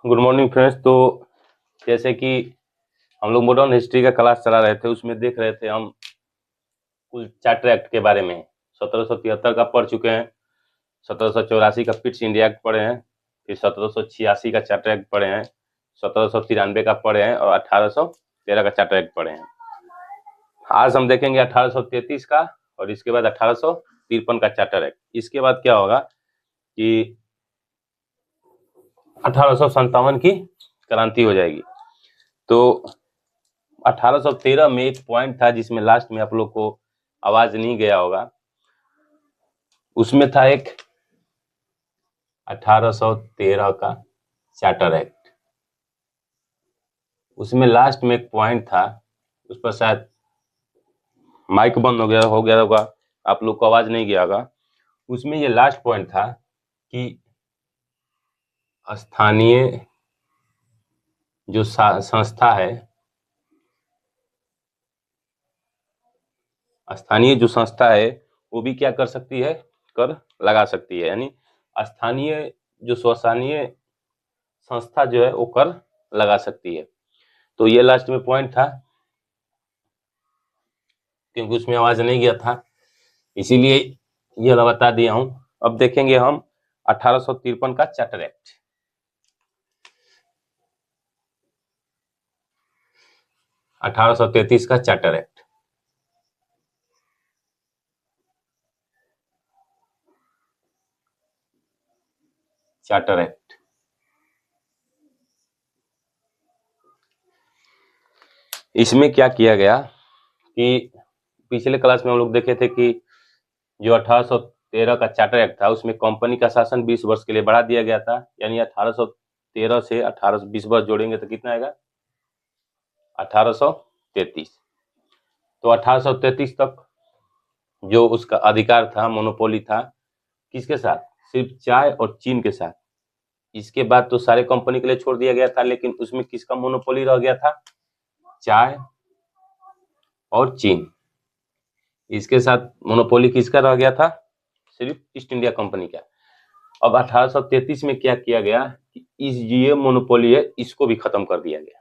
Good morning friends. तो जैसे कि हम लोग मॉडर्न हिस्ट्री का क्लास चला रहे थे, उसमें देख रहे थे हम कुल चार्टर एक्ट के बारे में। 1773 का पढ़ चुके हैं, 1784 का पिट्स इंडिया एक्ट पढ़े हैं, फिर 1786 का चार्टर एक्ट पढ़े हैं, 1793 का पढ़े हैं और 1813 का चार्टर एक्ट पढ़े हैं। आज हम देखेंगे 1833 का और इसके बाद 1853 का चार्टर एक्ट। इसके बाद क्या होगा कि 1857 की क्रांति हो जाएगी। तो 1813 में एक पॉइंट था जिसमें लास्ट में आप लोग को आवाज नहीं गया होगा, उसमें था एक 1813 का चार्टर एक्ट। उसमें लास्ट में एक पॉइंट था, उस पर शायद माइक बंद हो गया होगा, आप लोग को आवाज नहीं गया होगा। उसमें ये लास्ट पॉइंट था कि स्थानीय जो संस्था है, स्थानीय जो संस्था है वो भी क्या कर सकती है, कर लगा सकती है। यानी स्थानीय जो स्वशासीय संस्था जो है वो कर लगा सकती है। तो ये लास्ट में पॉइंट था, क्योंकि उसमें आवाज नहीं गया था, इसीलिए ये बता दिया हूं। अब देखेंगे हम 1853 का चार्टर एक्ट। अठारह सौ तैतीस का चार्टर एक्ट। चार्टर एक्ट इसमें क्या किया गया कि पिछले क्लास में हम लोग देखे थे कि जो 1813 का चार्टर एक्ट था उसमें कंपनी का शासन 20 वर्ष के लिए बढ़ा दिया गया था। यानी 1813 से 20 वर्ष जोड़ेंगे तो कितना आएगा, 1833। तो 1833 तक जो उसका अधिकार था, मोनोपोली था, किसके साथ, सिर्फ चाय और चीन के साथ। इसके बाद तो सारे कंपनी के लिए छोड़ दिया गया था, लेकिन उसमें किसका मोनोपोली रह गया था, चाय और चीन। इसके साथ मोनोपोली किसका रह गया था, सिर्फ ईस्ट इंडिया कंपनी का। अब 1833 में क्या किया गया कि ये मोनोपोली है, इसको भी खत्म कर दिया गया।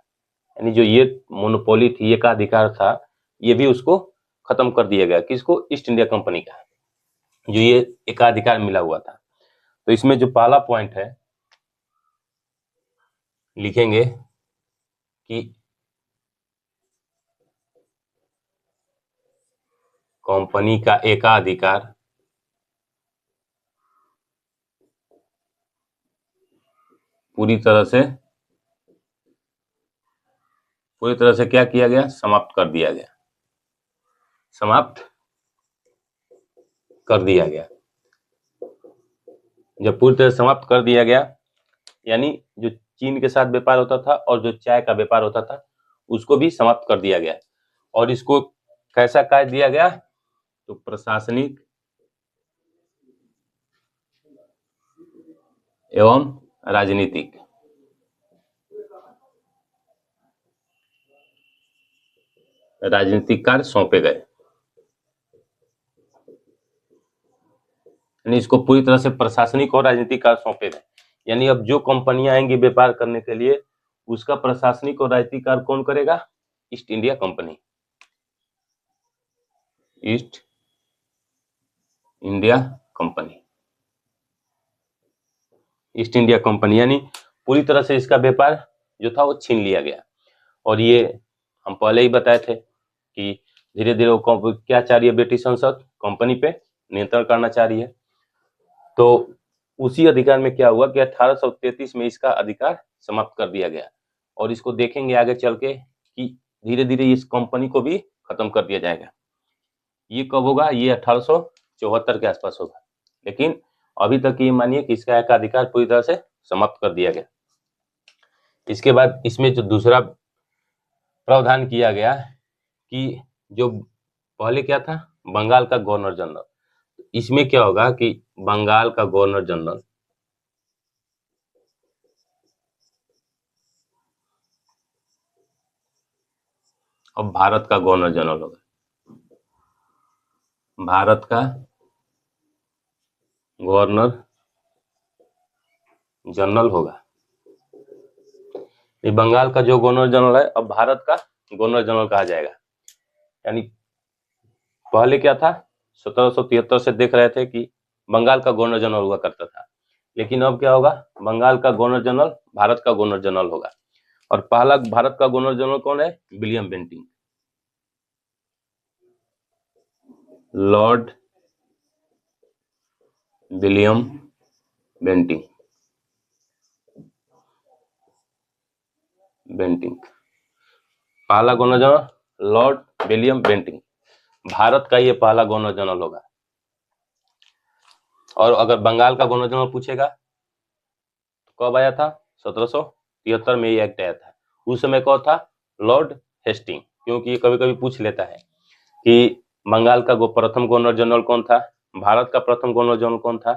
यानी जो ये मोनोपोली थी, ये का अधिकार था, ये भी उसको खत्म कर दिया गया। किसको, ईस्ट इंडिया कंपनी का, जो ये एकाधिकार मिला हुआ था। तो इसमें जो पहला पॉइंट है लिखेंगे कि कंपनी का एकाधिकार पूरी तरह से क्या किया गया, समाप्त कर दिया गया, समाप्त कर दिया गया। जब पूरी तरह समाप्त कर दिया गया, यानी जो चीन के साथ व्यापार होता था और जो चाय का व्यापार होता था उसको भी समाप्त कर दिया गया। और इसको कैसा काट दिया गया, तो प्रशासनिक एवं राजनीतिक कार्य सौंपे गए। यानी इसको पूरी तरह से प्रशासनिक और राजनीतिक कार्य सौंपे गए। यानी अब जो कंपनियां आएंगी व्यापार करने के लिए, उसका प्रशासनिक और राजनीतिक कार्य कौन करेगा, east India company. East India company, east India company. यानी पूरी तरह से इसका व्यापार जो था वो छीन लिया गया। और ये हम पहले ही बताए थे कि धीरे धीरे वो क्या चाह रही है, ब्रिटिश संसद कंपनी पे नियंत्रण करना चाह रही है। तो उसी अधिकार में क्या हुआ कि 1833 में इसका अधिकार समाप्त कर दिया गया। और इसको देखेंगे आगे चल के कि धीरे धीरे इस कंपनी को भी खत्म कर दिया जाएगा। ये कब होगा, ये 1874 के आसपास होगा। लेकिन अभी तक ये मानिए कि इसका अधिकार पूरी तरह से समाप्त कर दिया गया। इसके बाद इसमें जो दूसरा प्रावधान किया गया कि जो पहले क्या था, बंगाल का गवर्नर जनरल, इसमें क्या होगा कि बंगाल का गवर्नर जनरल अब भारत का गवर्नर जनरल होगा, भारत का गवर्नर जनरल होगा। ये बंगाल का जो गवर्नर जनरल है अब भारत का गवर्नर जनरल कहा जाएगा। यानी पहले क्या था, 1773 से देख रहे थे कि बंगाल का गवर्नर जनरल हुआ करता था, लेकिन अब क्या होगा, बंगाल का गवर्नर जनरल भारत का गवर्नर जनरल होगा। और पहला भारत का गवर्नर जनरल कौन है, William Bentinck, lord William Bentinck. पहला governor general lord William Bentinck, Bharat का ये पहला गवर्नर जनरल होगा। और अगर बंगाल का गवर्नर जनरल पूछेगा तो कब आया था, 1773 में ये एक्ट आया था। उस समय कौन था, लॉर्ड हेस्टिंग, क्योंकि ये कभी कभी पूछ लेता है कि बंगाल का प्रथम गवर्नर जनरल कौन था, भारत का प्रथम गवर्नर जनरल कौन था।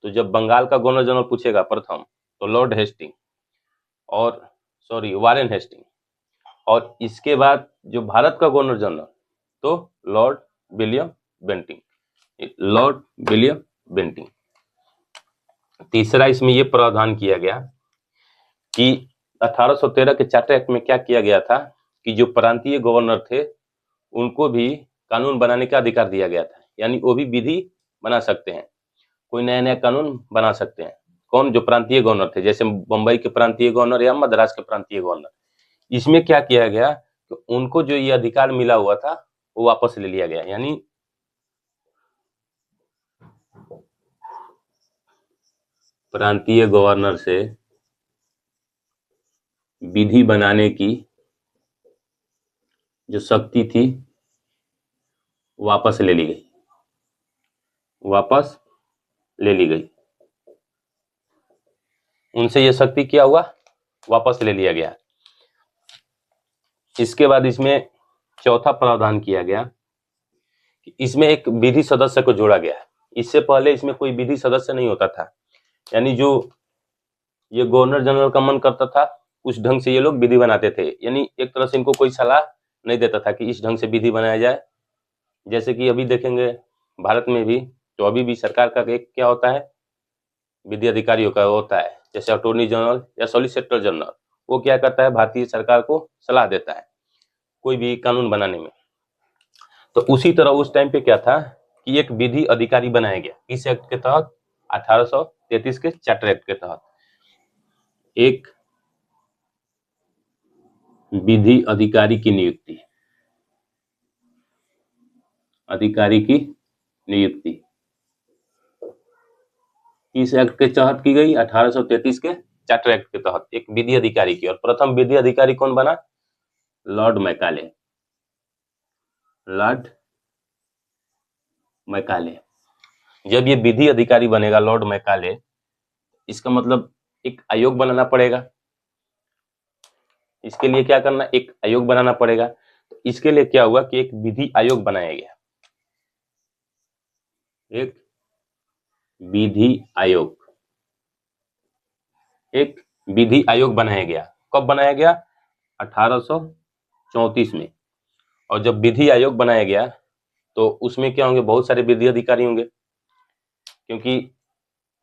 तो जब बंगाल का गवर्नर जनरल पूछेगा प्रथम तो लॉर्ड हेस्टिंग और वारेन हेस्टिंग, और इसके बाद जो भारत का गवर्नर जनरल तो लॉर्ड विलियम बेंटिंक। तीसरा इसमें यह प्रावधान किया गया कि 1813 के चार्टर एक्ट में क्या किया गया था कि जो प्रांतीय गवर्नर थे उनको भी कानून बनाने का अधिकार दिया गया था, यानी वो भी विधि बना सकते हैं, कोई नया नया कानून बना सकते हैं। कौन, जो प्रांतीय गवर्नर थे, जैसे बंबई के प्रांतीय गवर्नर या मद्रास के प्रांतीय गवर्नर। इसमें क्या किया गया कि उनको जो ये अधिकार मिला हुआ था वो वापस ले लिया गया, यानी प्रांतीय गवर्नर से विधि बनाने की जो शक्ति थी वापस ले ली गई, उनसे ये शक्ति क्या हुआ, वापस ले लिया गया। इसके बाद इसमें चौथा प्रावधान किया गया कि इसमें एक विधि सदस्य को जोड़ा गया। इससे पहले इसमें कोई विधि सदस्य नहीं होता था, यानी जो ये गवर्नर जनरल का मन करता था उस ढंग से ये लोग विधि बनाते थे, यानी एक तरह से इनको कोई सलाह नहीं देता था कि इस ढंग से विधि बनाया जाए। जैसे कि अभी देखेंगे भारत में भी, तो अभी भी सरकार का एक क्या होता है, विधि अधिकारियों का होता है, जैसे अटॉर्नी जनरल या सॉलिसिटर जनरल, वो क्या करता है, भारतीय सरकार को सलाह देता है कोई भी कानून बनाने में। तो उसी तरह उस टाइम पे क्या था कि एक विधि अधिकारी बनाया गया, इस एक्ट के तहत, 1833 के चार्टर एक्ट के तहत एक विधि अधिकारी की नियुक्ति इस एक्ट के तहत की गई, 1833 के चार्टर एक्ट के तहत एक विधि अधिकारी की। और प्रथम विधि अधिकारी कौन बना, लॉर्ड मैकाले। जब ये विधि अधिकारी बनेगा लॉर्ड मैकाले, इसका मतलब एक आयोग बनाना पड़ेगा। इसके लिए क्या करना, एक आयोग बनाना पड़ेगा। तो इसके लिए क्या हुआ कि एक विधि आयोग बनाया गया, एक विधि आयोग बनाया गया। कब बनाया गया, 1834 में। और जब विधि आयोग बनाया गया तो उसमें क्या होंगे, बहुत सारे विधि अधिकारी होंगे, क्योंकि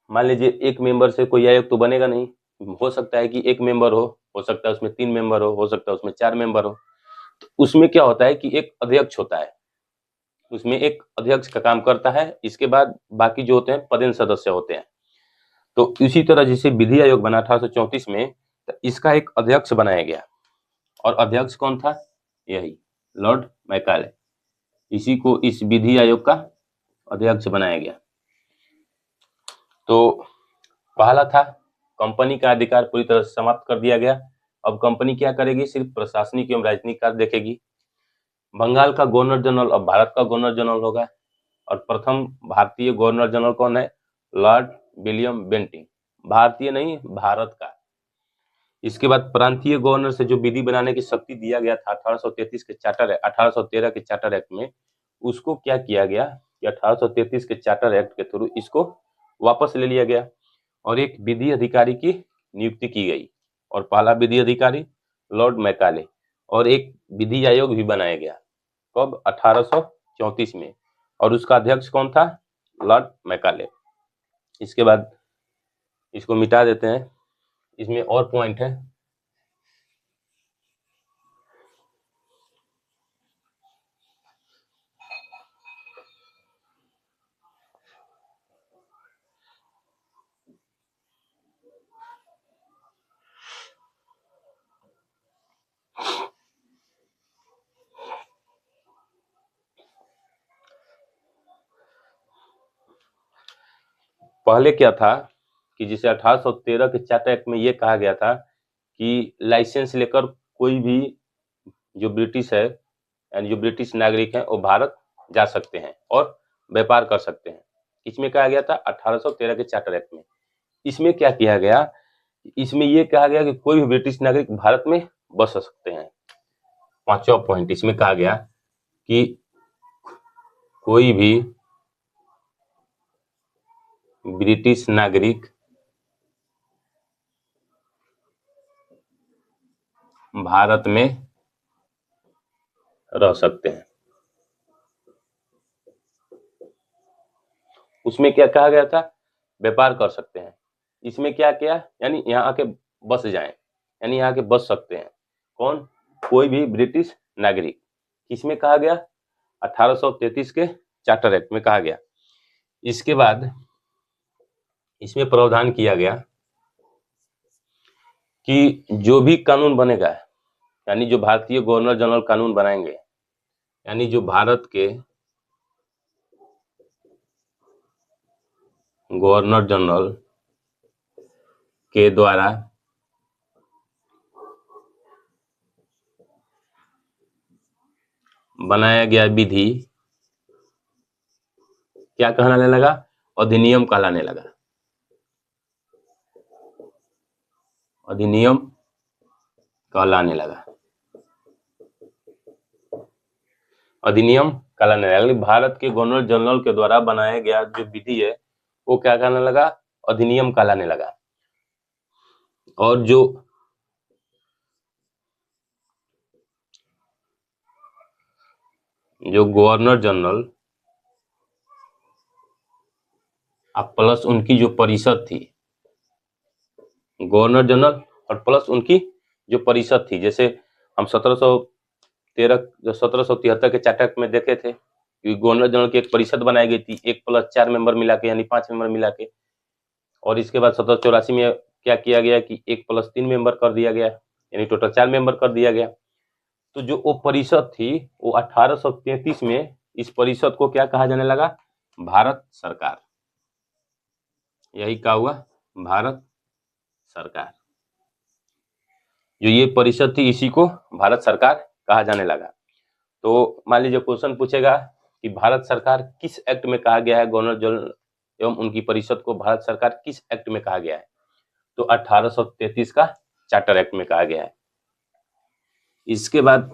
मान लीजिए एक मेंबर से कोई आयोग तो बनेगा नहीं, हो सकता है कि एक मेंबर हो सकता है उसमें 3 मेंबर हो सकता है उसमें 4 मेंबर हो। तो उसमें क्या होता है कि एक अध्यक्ष होता है, उसमें एक अध्यक्ष का काम करता है, इसके बाद बाकी जो होते हैं पदेन सदस्य होते हैं। तो इसी तरह जैसे विधि आयोग बना 1834 में, तो इसका एक अध्यक्ष बनाया गया, और अध्यक्ष कौन था, यही लॉर्ड मैकाले। इसी को इस विधि आयोग का अध्यक्ष बनाया गया। तो पहला था कंपनी का अधिकार पूरी तरह से समाप्त कर दिया गया। अब कंपनी क्या करेगी, सिर्फ प्रशासनिक एवं राजनीतिक कार्य देखेगी। बंगाल का गवर्नर जनरल अब भारत का गवर्नर जनरल होगा, और प्रथम भारतीय गवर्नर जनरल कौन है, लॉर्ड विलियम बेंटिंक, भारतीय नहीं भारत का। इसके बाद प्रांतीय गवर्नर से जो विधि बनाने की शक्ति दिया गया था 1833 के चार्टर 1813 के चार्टर एक्ट में, उसको क्या किया गया कि 1833 के चार्टर एक्ट के थ्रू इसको वापस ले लिया गया और एक विधि अधिकारी की नियुक्ति की गई। और पहला विधि अधिकारी लॉर्ड मैकाले, और एक विधि आयोग भी बनाया गया। कब, 1834 में, और उसका अध्यक्ष कौन था, लॉर्ड मैकाले। इसके बाद इसको मिटा देते हैं, इसमें और पॉइंट है। पहले क्या था कि जिसे 1813 के चार्टर एक्ट में ये कहा गया था कि लाइसेंस लेकर कोई भी जो ब्रिटिश है यानी जो ब्रिटिश नागरिक हैं वो भारत जा सकते हैं और व्यापार कर सकते हैं। इसमें कहा गया था 1813 के चार्टर एक्ट में। इसमें क्या किया गया, इसमें ये कहा गया कि कोई भी ब्रिटिश नागरिक भारत में बस सकते हैं। पांचवा पॉइंट इसमें कहा गया कि कोई भी ब्रिटिश नागरिक भारत में रह सकते हैं। उसमें क्या कहा गया था, व्यापार कर सकते हैं। इसमें क्या किया, यानी यहाँ आके बस जाएं, यानी यहाँ आके बस सकते हैं। कौन, कोई भी ब्रिटिश नागरिक। किसमें कहा गया, 1833 के चार्टर एक्ट में कहा गया। इसके बाद इसमें प्रावधान किया गया कि जो भी कानून बनेगा, यानी जो भारतीय गवर्नर जनरल कानून बनाएंगे, यानी जो भारत के गवर्नर जनरल के द्वारा बनाया गया विधि क्या कहलाने लगा, अधिनियम कहलाने लगा। अधिनियम कहलाने लगा, अधिनियम कहलाने लगा। भारत के गवर्नर जनरल के द्वारा बनाया गया जो विधि है वो क्या कहलाने लगा, अधिनियम कहलाने लगा। और जो गवर्नर जनरल प्लस उनकी जो परिषद थी, गवर्नर जनरल और प्लस उनकी जो परिषद थी, जैसे हम 1773 के चार्टर एक्ट में देखे थे कि गवर्नर जनरल की एक परिषद बनाई गई थी, 1+4 मेंबर मिला के, यानी 5 मेंबर मिला के। और इसके बाद 1784 में क्या किया गया कि 1+3 मेंबर कर दिया गया, यानी टोटल 4 मेंबर कर दिया गया। तो जो वो परिषद थी वो 1833 में इस परिषद को क्या कहा जाने लगा, भारत सरकार। यही कहा हुआ, भारत सरकार। जो ये परिषद थी इसी को भारत सरकार कहा जाने लगा। तो मान लीजिए क्वेश्चन पूछेगा कि भारत सरकार किस एक्ट में कहा गया है, गवर्नर जनरल एवं उनकी परिषद को भारत सरकार किस एक्ट में कहा गया है, तो 1833 का चार्टर एक्ट में कहा गया है। इसके बाद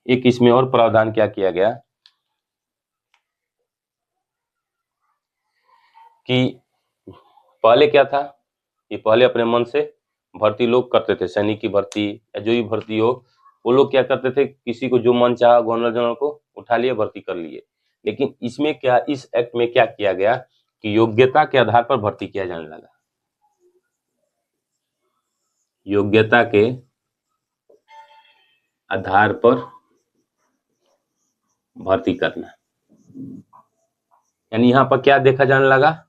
एक इसमें और प्रावधान क्या किया गया कि पहले क्या था कि पहले अपने मन से भर्ती लोग करते थे, सैनिक की भर्ती या जो भी भर्ती हो, वो लोग क्या करते थे, किसी को जो मन चाहा गवर्नर जनरल को उठा लिए, भर्ती कर लिए। लेकिन इसमें क्या, इस एक्ट में क्या किया गया कि योग्यता के आधार पर भर्ती किया जाने लगा। योग्यता के आधार पर भर्ती करना, यानी यहाँ पर क्या देखा जाने लगा,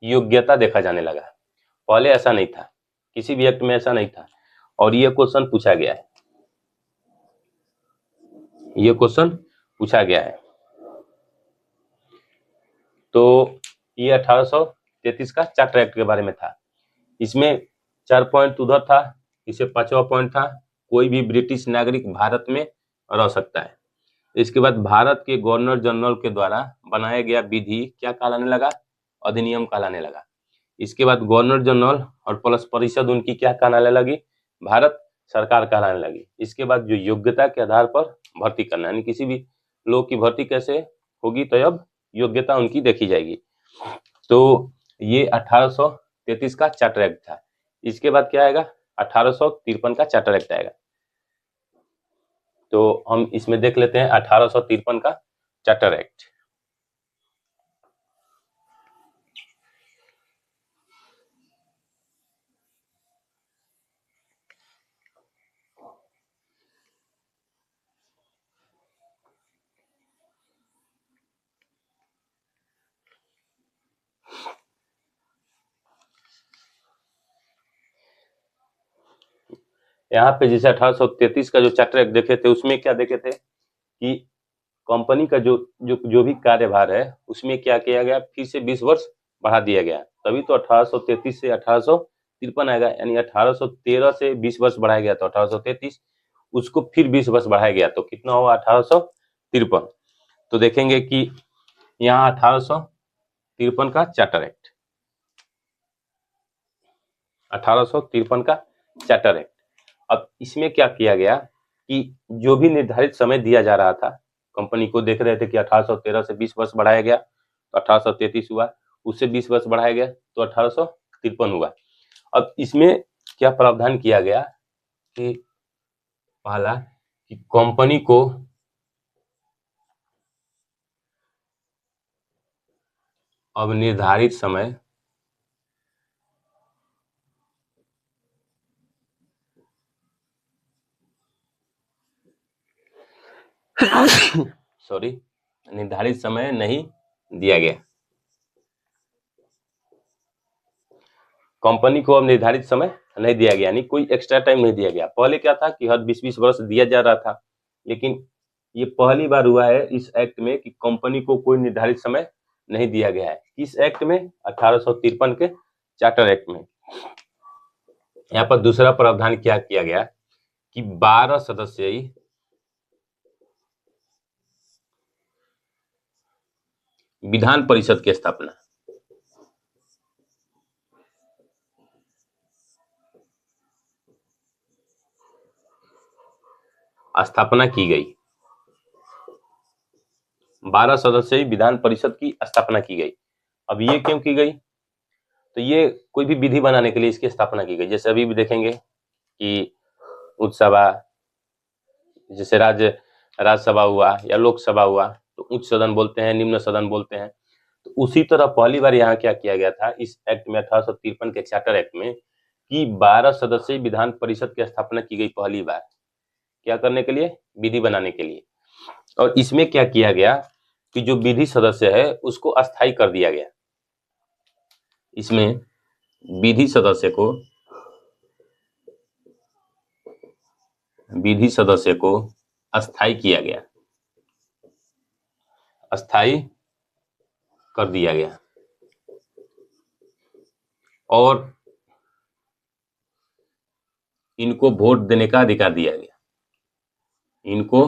योग्यता देखा जाने लगा। पहले ऐसा नहीं था, किसी भी एक्ट में ऐसा नहीं था। और ये क्वेश्चन पूछा गया है, ये क्वेश्चन पूछा गया है। तो ये 1833 का चार्टर एक्ट के बारे में था। इसमें 4 पॉइंट उधर था, इसे 5वां पॉइंट था, कोई भी ब्रिटिश नागरिक भारत में रह सकता है। इसके बाद भारत के गवर्नर जनरल के द्वारा बनाया गया विधि क्या कहलाने लगा, अधिनियम कहलाने लगा। इसके बाद गवर्नर जनरल और प्लस परिषद उनकी क्या कहलाने लगी, भारत सरकार कहलाने लगी। इसके बाद जो योग्यता के आधार पर भर्ती करना, यानी किसी भी लोग की भर्ती कैसे होगी, तो अब योग्यता उनकी देखी जाएगी। तो ये 1833 का चार्टर एक्ट था। इसके बाद क्या आएगा, 1853 का चार्टर एक्ट आएगा। तो हम इसमें देख लेते हैं 1853 का चार्टर एक्ट। यहाँ पे जैसे 1833 का जो चार्टर एक्ट देखे थे, उसमें क्या देखे थे कि कंपनी का जो भी कार्यभार है उसमें क्या किया गया, फिर से 20 वर्ष बढ़ा दिया गया। तभी तो 1833 से 1853 आएगा, यानी 1813 से 20 वर्ष बढ़ाया गया तो 1833, उसको फिर 20 वर्ष बढ़ाया गया तो कितना हुआ, 1853। तो देखेंगे कि यहाँ 1853 का चार्टर एक्ट, 1853 का चार्टर एक्ट। अब इसमें क्या किया गया कि जो भी निर्धारित समय दिया जा रहा था, कंपनी को देख रहे थे कि 1813 से 20 वर्ष बढ़ाया गया तो 1833 हुआ, उससे 20 वर्ष बढ़ाया गया तो 1853 हुआ। अब इसमें क्या प्रावधान किया गया कि पहला कि कंपनी को अब निर्धारित समय सॉरी, निर्धारित समय नहीं दिया गया। कंपनी को अब निर्धारित समय नहीं दिया गया, यानी कोई एक्स्ट्रा टाइम नहीं दिया गया। पहले क्या था कि हर 20-20 वर्ष दिया जा रहा था, लेकिन ये पहली बार हुआ है इस एक्ट में कि कंपनी को कोई निर्धारित समय नहीं दिया गया है। किस एक्ट में, 1853 के चार्टर एक्ट में। यहाँ पर दूसरा प्रावधान क्या किया गया कि 12 सदस्यीय विधान परिषद की स्थापना, की गई। 12 सदस्यीय विधान परिषद की स्थापना की गई। अब ये क्यों की गई, तो ये कोई भी विधि बनाने के लिए इसकी स्थापना की गई। जैसे अभी भी देखेंगे कि उच्च सभा, जैसे राज्यसभा हुआ या लोकसभा हुआ तो उच्च सदन बोलते हैं, निम्न सदन बोलते हैं। तो उसी तरह पहली बार यहाँ क्या किया गया था इस एक्ट में, 1853 के चार्टर एक्ट में, कि 12 सदस्यीय विधान परिषद की स्थापना की गई पहली बार। क्या करने के लिए, विधि बनाने के लिए। और इसमें क्या किया गया कि जो विधि सदस्य है उसको अस्थायी कर दिया गया। इसमें विधि सदस्य को अस्थायी किया गया, अस्थायी कर दिया गया। और इनको वोट देने का अधिकार दिया गया, इनको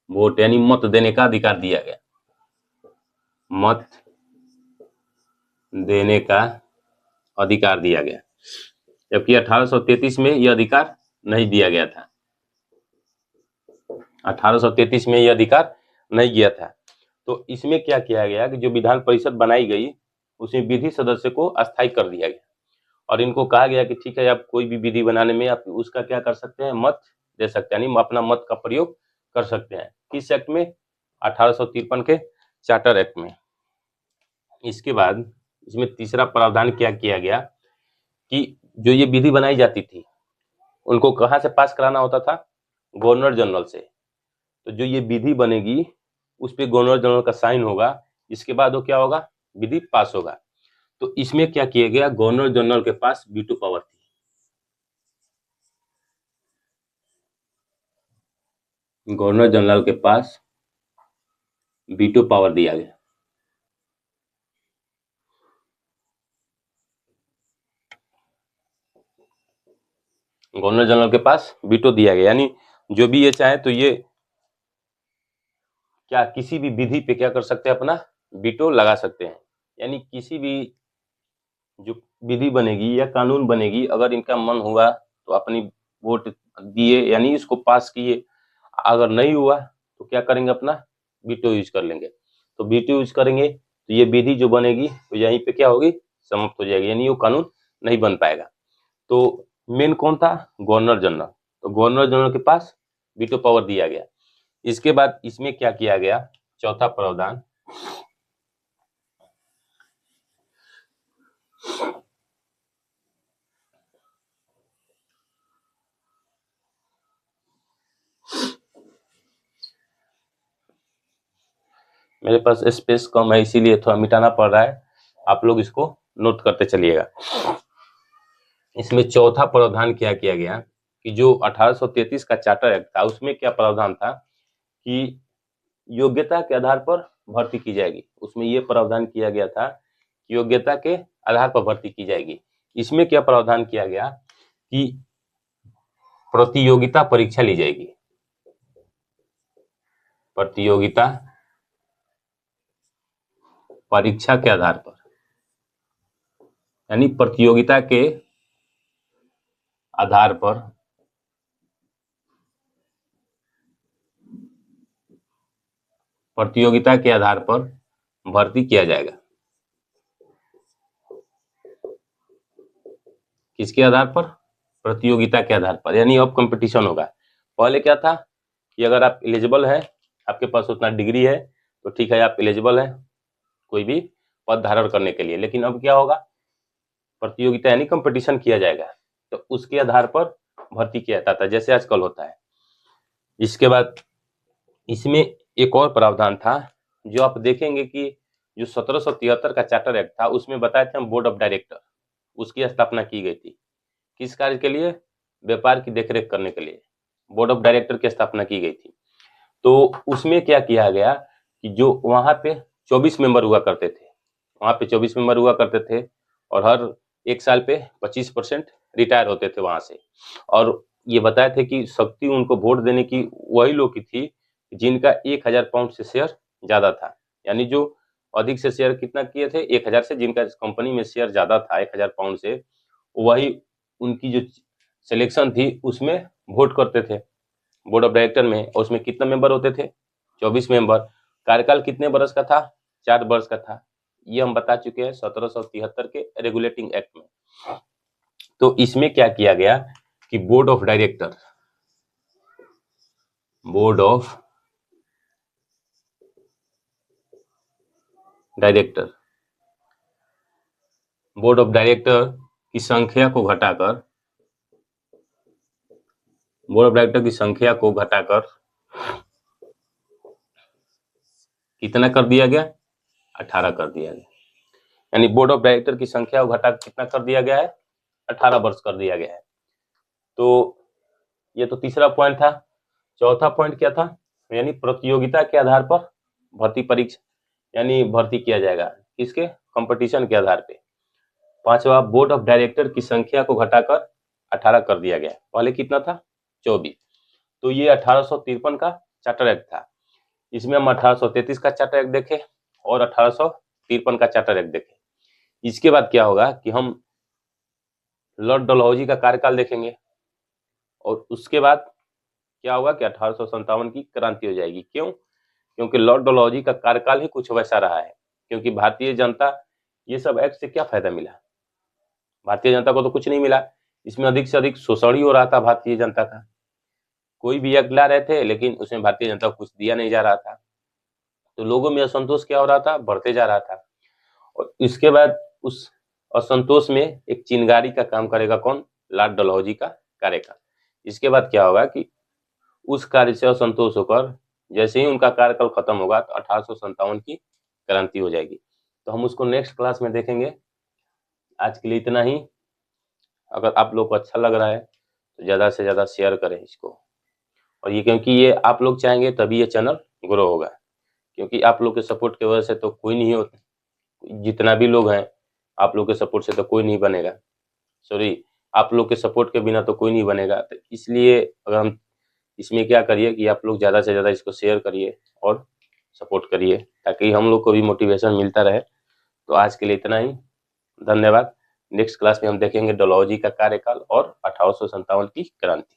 वोट यानी मत देने का अधिकार दिया गया, मत देने का अधिकार दिया गया। जबकि 1833 में यह अधिकार नहीं दिया गया था, 1833 में यह अधिकार नहीं दिया था। तो इसमें क्या किया गया कि जो विधान परिषद बनाई गई उसमें विधि सदस्य को अस्थायी कर दिया गया और इनको कहा गया कि ठीक है, आप कोई भी विधि बनाने में आप उसका क्या कर सकते हैं, मत दे सकते हैं, यानी अपना मत का प्रयोग कर सकते हैं। किस एक्ट में, 1853 के चार्टर एक्ट में। इसके बाद इसमें तीसरा प्रावधान क्या किया गया कि जो ये विधि बनाई जाती थी उनको कहाँ से पास कराना होता था, गवर्नर जनरल से। तो जो ये विधि बनेगी उस पे गवर्नर जनरल का साइन होगा, इसके बाद वो क्या होगा, विधि पास होगा। तो इसमें क्या किया गया, गवर्नर जनरल के पास वीटो पावर थी। गवर्नर जनरल के पास वीटो पावर दिया गया। गवर्नर जनरल के पास वीटो दिया गया, यानी जो भी ये चाहे तो ये क्या किसी भी विधि पे क्या कर सकते हैं, अपना वीटो लगा सकते हैं। यानी किसी भी जो विधि बनेगी या कानून बनेगी, अगर इनका मन हुआ तो अपनी वोट दिए यानी इसको पास किए, अगर नहीं हुआ तो क्या करेंगे, अपना वीटो यूज कर लेंगे। तो वीटो यूज करेंगे तो ये विधि जो बनेगी तो यहीं पे क्या होगी, समाप्त हो जाएगी, यानी वो कानून नहीं बन पाएगा। तो मेन कौन था, गवर्नर जनरल। तो गवर्नर जनरल के पास वीटो पावर दिया गया। इसके बाद इसमें क्या किया गया, चौथा प्रावधान, मेरे पास स्पेस कम है इसीलिए थोड़ा मिटाना पड़ रहा है, आप लोग इसको नोट करते चलिएगा। इसमें चौथा प्रावधान क्या किया गया कि जो 1833 का चार्टर एक्ट था उसमें क्या प्रावधान था कि योग्यता के आधार पर भर्ती की जाएगी। उसमें ये प्रावधान किया गया था कि योग्यता के आधार पर भर्ती की जाएगी। इसमें क्या प्रावधान किया गया कि प्रतियोगिता परीक्षा ली जाएगी। प्रतियोगिता परीक्षा के आधार पर, यानी प्रतियोगिता के आधार पर भर्ती किया जाएगा। किसके आधार पर? प्रतियोगिता के आधार पर, यानी अब कंपटीशन होगा। पहले क्या था कि अगर आप एलिजिबल है, आपके पास उतना डिग्री है तो ठीक है, आप एलिजिबल है कोई भी पद धारण करने के लिए। लेकिन अब क्या होगा, प्रतियोगिता यानी कंपटीशन किया जाएगा, तो उसके आधार पर भर्ती किया जाता था, जैसे आजकल होता है। इसके बाद इसमें एक और प्रावधान था, जो आप देखेंगे कि जो 1773 का चार्टर एक्ट था, उसमें बताए थे हम बोर्ड ऑफ डायरेक्टर, उसकी स्थापना की गई थी। किस कार्य के लिए? व्यापार की देखरेख करने के लिए बोर्ड ऑफ डायरेक्टर की स्थापना की गई थी। तो उसमें क्या किया गया कि जो वहां पे 24 मेंबर हुआ करते थे, और हर एक साल पे 25% रिटायर होते थे वहां से। और ये बताए थे कि शक्ति उनको वोट देने की वही लोग की थी जिनका 1000 पाउंड से शेयर ज्यादा था। यानी जो अधिक से शेयर कितना किए थे? 1000 से, जिनका कंपनी में शेयर ज्यादा था 1000 पाउंड से, वही उनकी जो सिलेक्शन थी उसमें वोट करते थे बोर्ड ऑफ डायरेक्टर में। और उसमें कितने मेंबर होते थे? 24 मेंबर। कार्यकाल कितने वर्ष का था? 4 वर्ष का था। ये हम बता चुके हैं 1773 के रेगुलेटिंग एक्ट में। तो इसमें क्या किया गया कि बोर्ड ऑफ डायरेक्टर की संख्या को घटाकर कितना कर दिया गया? 18 कर दिया गया। यानी बोर्ड ऑफ डायरेक्टर की संख्या को घटाकर कितना कर दिया गया है? 18 वर्ष कर दिया गया है। तो ये तो तीसरा पॉइंट था। चौथा पॉइंट क्या था? यानी प्रतियोगिता के आधार पर भर्ती किया जाएगा। किसके? कंपटीशन के आधार पे। पांचवा, बोर्ड ऑफ डायरेक्टर की संख्या को घटाकर 18 कर दिया गया। पहले कितना था? 24। तो ये 1853 का चार्टर एक्ट था। इसमें हम 1833 का चार्टर एक्ट देखे और 1853 का चार्टर एक्ट देखे। इसके बाद क्या होगा कि हम लॉर्ड डलहौजी का कार्यकाल देखेंगे, और उसके बाद क्या होगा कि 1857 की क्रांति हो जाएगी। क्यों? क्योंकि लॉर्ड डलहौजी का कार्यकाल ही कुछ वैसा रहा है। क्योंकि भारतीय जनता, ये सब एक्ट से क्या फायदा मिला? भारतीय जनता को तो कुछ नहीं मिला। इसमें अधिक से अधिक शोषण ही हो रहा था भारतीय जनता का। कोई भी एक्ट ला रहे थे लेकिन उसमें भारतीय जनता को कुछ दिया नहीं जा रहा था, तो लोगों में असंतोष क्या हो रहा था? बढ़ते जा रहा था। और इसके बाद उस असंतोष में एक चिंगारी का काम करेगा कौन? लॉर्ड डलहौजी का कार्यकाल। इसके बाद क्या होगा कि उस कार्य से असंतोष होकर जैसे ही उनका कार्यकाल खत्म होगा तो 1857 की क्रांति हो जाएगी। तो हम उसको नेक्स्ट क्लास में देखेंगे। आज के लिए इतना ही। अगर आप लोग को अच्छा लग रहा है तो ज़्यादा से ज़्यादा शेयर करें इसको। और ये क्योंकि ये आप लोग चाहेंगे तभी ये चैनल ग्रो होगा, क्योंकि आप लोग के सपोर्ट की वजह से तो कोई नहीं होता। जितना भी लोग हैं, आप लोग के सपोर्ट से तो कोई नहीं बनेगा। सॉरी, आप लोग के सपोर्ट के बिना तो कोई नहीं बनेगा। तो इसलिए अगर हम इसमें क्या करिए कि आप लोग ज़्यादा से ज़्यादा इसको शेयर करिए और सपोर्ट करिए, ताकि हम लोग को भी मोटिवेशन मिलता रहे। तो आज के लिए इतना ही। धन्यवाद। नेक्स्ट क्लास में हम देखेंगे डलहौजी का कार्यकाल और 1857 की क्रांति।